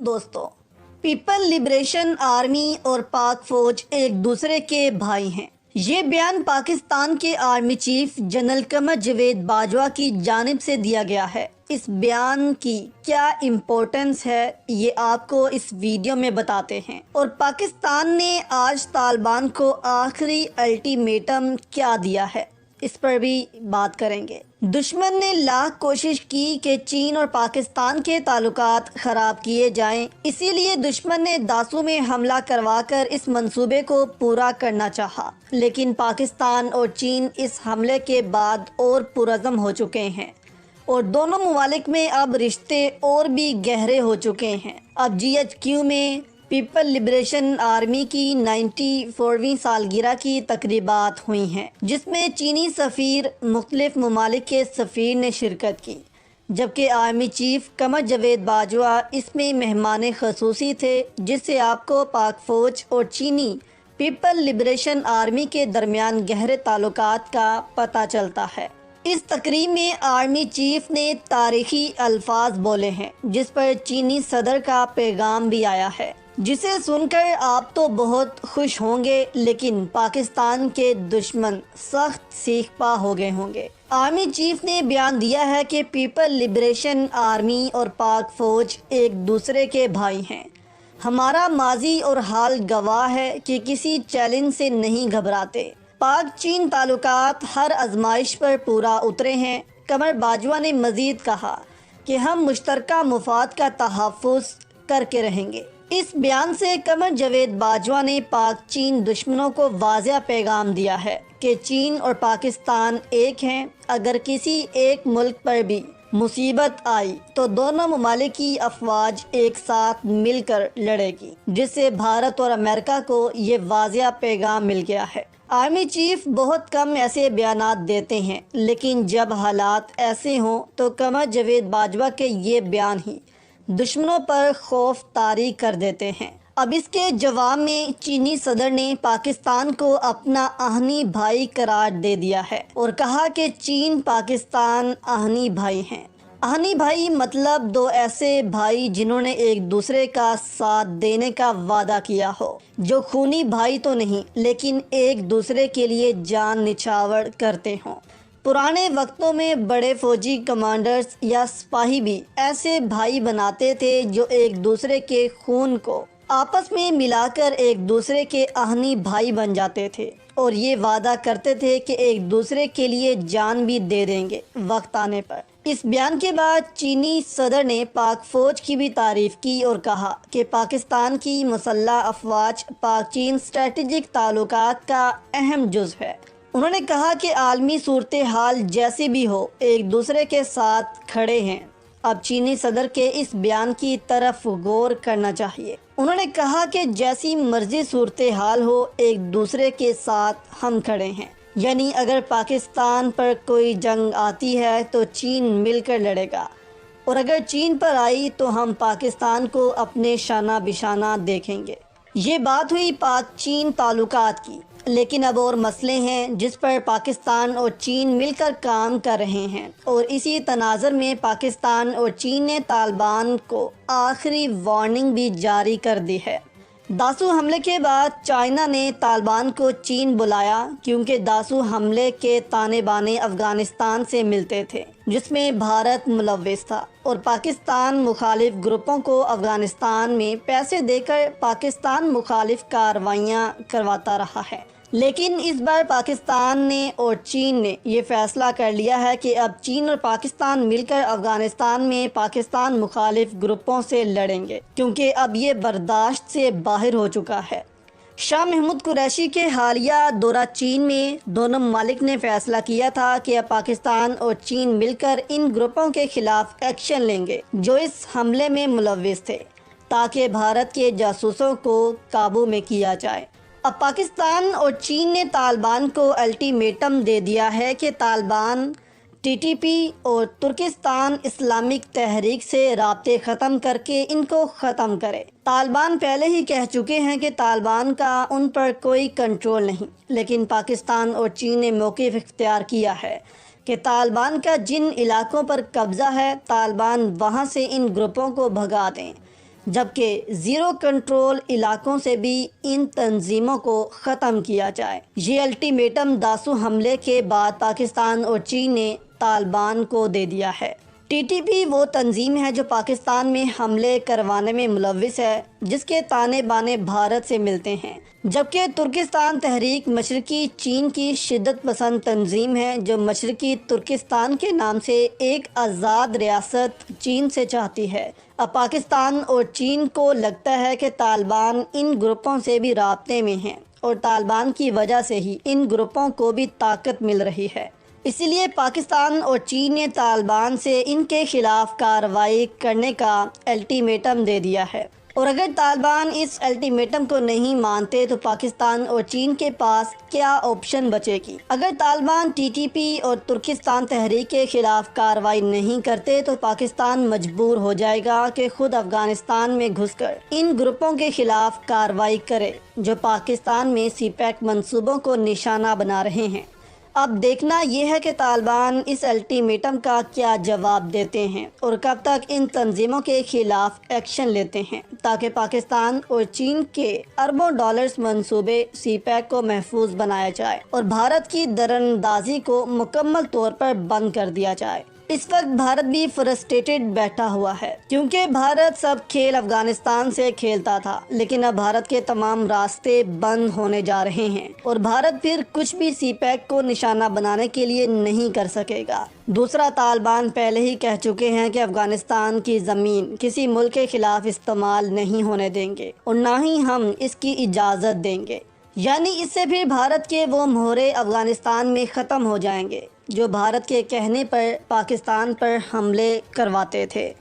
دوستوں، people liberation army اور پاک فوج ایک دوسرے کے بھائی ہیں۔ یہ بیان پاکستان کے army chief general Qamar Javed Bajwa کی جانب سے دیا گیا ہے۔ اس بیان کی کیا امپورٹنس ہے یہ آپ کو اس ویڈیو میں بتاتے ہیں، اور پاکستان نے آج طالبان کو آخری الٹیمیٹم کیا دیا ہے اس پر بھی بات کریں گے۔ دشمن نے لاکھ کوشش کی کہ چین اور پاکستان کے تعلقات خراب کیے جائیں، اسی لیے دشمن نے داسو میں حملہ کروا کر اس منصوبے کو پورا کرنا چاہا، لیکن پاکستان اور چین اس حملے کے بعد اور پرعزم ہو چکے ہیں اور دونوں ممالک میں اب رشتے اور بھی گہرے ہو چکے ہیں۔ اب GHQ میں پیپل لبریشن آرمی کی 94ویں سالگرہ کی تقریبات ہوئی ہیں، جس میں چینی سفیر، مختلف ممالک کے سفیر نے شرکت کی، جبکہ آرمی چیف قمر جاوید باجوہ اس میں مہمان خصوصی تھے، جس سے آپ کو پاک فوج اور چینی پیپل لبریشن آرمی کے درمیان گہرے تعلقات کا پتہ چلتا ہے۔ اس تقریب میں آرمی چیف نے تاریخی الفاظ بولے ہیں، جس پر چینی صدر کا پیغام بھی آیا ہے، جسے سن کر آپ تو بہت خوش ہوں گے، لیکن پاکستان کے دشمن سخت سیخ پا ہو گئے ہوں گے۔ آرمی چیف نے بیان دیا ہے کہ پیپل لبریشن آرمی اور پاک فوج ایک دوسرے کے بھائی ہیں۔ ہمارا ماضی اور حال گواہ ہے کہ کسی چیلنج سے نہیں گھبراتے۔ پاک چین تعلقات ہر آزمائش پر پورا اترے ہیں۔ قمر باجوہ نے مزید کہا کہ ہم مشترکہ مفاد کا تحفظ کر کے رہیں گے۔ اس بیان سے قمر جاوید باجوہ نے پاک چین دشمنوں کو واضح پیغام دیا ہے کہ چین اور پاکستان ایک ہیں۔ اگر کسی ایک ملک پر بھی مصیبت آئی تو دونوں ممالک کی افواج ایک ساتھ مل کر لڑے گی، جس سے بھارت اور امریکہ کو یہ واضح پیغام مل گیا ہے۔ آرمی چیف بہت کم ایسے بیانات دیتے ہیں، لیکن جب حالات ایسے ہوں تو قمر جاوید باجوہ کے یہ بیان ہی دشمنوں پر خوف طاری کر دیتے ہیں۔ اب اس کے جواب میں چینی صدر نے پاکستان کو اپنا آہنی بھائی قرار دے دیا ہے اور کہا کہ چین پاکستان آہنی بھائی ہیں۔ آہنی بھائی مطلب دو ایسے بھائی جنہوں نے ایک دوسرے کا ساتھ دینے کا وعدہ کیا ہو، جو خونی بھائی تو نہیں لیکن ایک دوسرے کے لیے جان نچھاور کرتے ہوں۔ پرانے وقتوں میں بڑے فوجی کمانڈرز یا سپاہی بھی ایسے بھائی بناتے تھے جو ایک دوسرے کے خون کو آپس میں ملا کر ایک دوسرے کے آہنی بھائی بن جاتے تھے اور یہ وعدہ کرتے تھے کہ ایک دوسرے کے لیے جان بھی دے دیں گے وقت آنے پر۔ اس بیان کے بعد چینی صدر نے پاک فوج کی بھی تعریف کی اور کہا کہ پاکستان کی مسلح افواج پاک چین اسٹریٹجک تعلقات کا اہم جزو ہے۔ انہوں نے کہا کہ عالمی صورتحال جیسی بھی ہو، ایک دوسرے کے ساتھ کھڑے ہیں۔ اب چینی صدر کے اس بیان کی طرف غور کرنا چاہیے۔ انہوں نے کہا کہ جیسی مرضی صورتحال ہو، ایک دوسرے کے ساتھ ہم کھڑے ہیں، یعنی اگر پاکستان پر کوئی جنگ آتی ہے تو چین مل کر لڑے گا، اور اگر چین پر آئی تو ہم پاکستان کو اپنے شانہ بشانہ دیکھیں گے۔ یہ بات ہوئی پاک چین تعلقات کی، لیکن اب اور مسئلے ہیں جس پر پاکستان اور چین مل کر کام کر رہے ہیں، اور اسی تناظر میں پاکستان اور چین نے طالبان کو آخری وارننگ بھی جاری کر دی ہے۔ داسو حملے کے بعد چائنا نے طالبان کو چین بلایا، کیونکہ داسو حملے کے تانے بانے افغانستان سے ملتے تھے، جس میں بھارت ملوث تھا، اور پاکستان مخالف گروپوں کو افغانستان میں پیسے دے کر پاکستان مخالف کارروائیاں کرواتا رہا ہے۔ لیکن اس بار پاکستان نے اور چین نے یہ فیصلہ کر لیا ہے کہ اب چین اور پاکستان مل کر افغانستان میں پاکستان مخالف گروپوں سے لڑیں گے، کیونکہ اب یہ برداشت سے باہر ہو چکا ہے۔ شاہ محمود قریشی کے حالیہ دورہ چین میں دونوں ممالک نے فیصلہ کیا تھا کہ اب پاکستان اور چین مل کر ان گروپوں کے خلاف ایکشن لیں گے جو اس حملے میں ملوث تھے، تاکہ بھارت کے جاسوسوں کو قابو میں کیا جائے۔ اب پاکستان اور چین نے طالبان کو الٹیمیٹم دے دیا ہے کہ طالبان TTP اور ترکستان اسلامک تحریک سے رابطے ختم کر کے ان کو ختم کرے۔ طالبان پہلے ہی کہہ چکے ہیں کہ طالبان کا ان پر کوئی کنٹرول نہیں، لیکن پاکستان اور چین نے موقف اختیار کیا ہے کہ طالبان کا جن علاقوں پر قبضہ ہے، طالبان وہاں سے ان گروپوں کو بھگا دیں۔ جبکہ زیرو کنٹرول علاقوں سے بھی ان تنظیموں کو ختم کیا جائے۔ یہ الٹیمیٹم داسو حملے کے بعد پاکستان اور چین نے طالبان کو دے دیا ہے۔ ٹی ٹی پی وہ تنظیم ہے جو پاکستان میں حملے کروانے میں ملوث ہے، جس کے تانے بانے بھارت سے ملتے ہیں، جبکہ ترکستان تحریک مشرقی چین کی شدت پسند تنظیم ہے جو مشرقی ترکستان کے نام سے ایک آزاد ریاست چین سے چاہتی ہے۔ اب پاکستان اور چین کو لگتا ہے کہ طالبان ان گروپوں سے بھی رابطے میں ہیں اور طالبان کی وجہ سے ہی ان گروپوں کو بھی طاقت مل رہی ہے۔ اسی لیے پاکستان اور چین نے طالبان سے ان کے خلاف کارروائی کرنے کا الٹیمیٹم دے دیا ہے، اور اگر طالبان اس الٹیمیٹم کو نہیں مانتے تو پاکستان اور چین کے پاس کیا آپشن بچے گی؟ اگر طالبان ٹی ٹی پی اور ترکستان تحریک کے خلاف کارروائی نہیں کرتے تو پاکستان مجبور ہو جائے گا کہ خود افغانستان میں گھس کر ان گروپوں کے خلاف کارروائی کرے جو پاکستان میں سی پیک منصوبوں کو نشانہ بنا رہے ہیں۔ اب دیکھنا یہ ہے کہ طالبان اس الٹیمیٹم کا کیا جواب دیتے ہیں اور کب تک ان تنظیموں کے خلاف ایکشن لیتے ہیں تاکہ پاکستان اور چین کے اربوں ڈالرز منصوبے سی پیک کو محفوظ بنایا جائے اور بھارت کی دراندازی کو مکمل طور پر بند کر دیا جائے۔ اس وقت بھارت بھی فرسٹریٹڈ بیٹھا ہوا ہے، کیونکہ بھارت سب کھیل افغانستان سے کھیلتا تھا، لیکن اب بھارت کے تمام راستے بند ہونے جا رہے ہیں اور بھارت پھر کچھ بھی سی پیک کو نشانہ بنانے کے لیے نہیں کر سکے گا۔ دوسرا، طالبان پہلے ہی کہہ چکے ہیں کہ افغانستان کی زمین کسی ملک کے خلاف استعمال نہیں ہونے دیں گے اور نہ ہی ہم اس کی اجازت دیں گے، یعنی اس سے پھر بھارت کے وہ مہرے افغانستان میں ختم ہو جائیں گے جو بھارت کے کہنے پر پاکستان پر حملے کرواتے تھے۔